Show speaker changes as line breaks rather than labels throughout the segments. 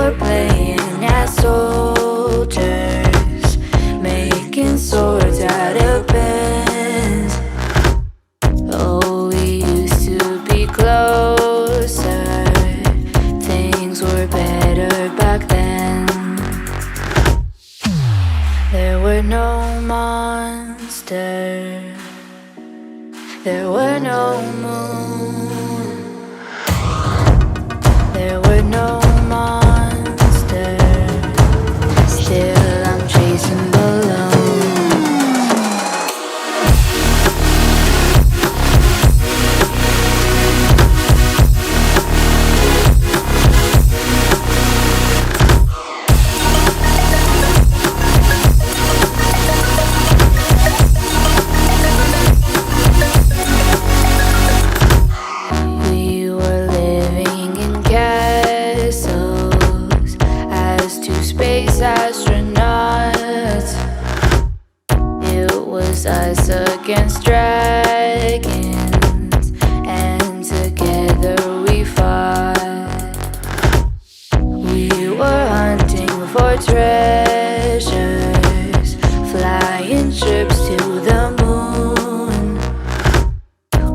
were playing as soldiers, making swords out of pens. Oh, we used to be closer. Things were better back then. There were no monsters. There were no moons. There were no monsters. Still I'm chasing balloons. Astronauts, it was us against dragons, and together we fought. We were hunting for treasures, flying ships to the moon.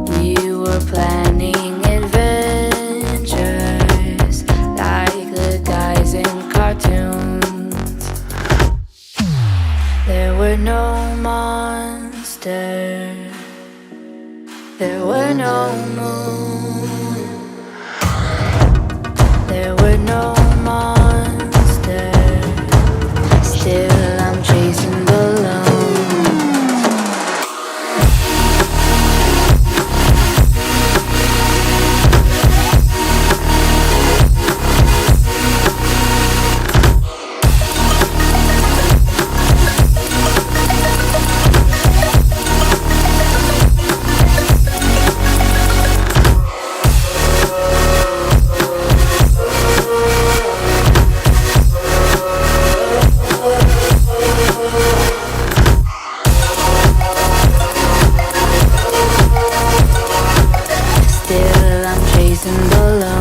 We were planning adventures like the guys in cartoons. There were no monsters. There were no moons. There were no monsters. Still I'm chasing balloons. Still I'm chasing balloons.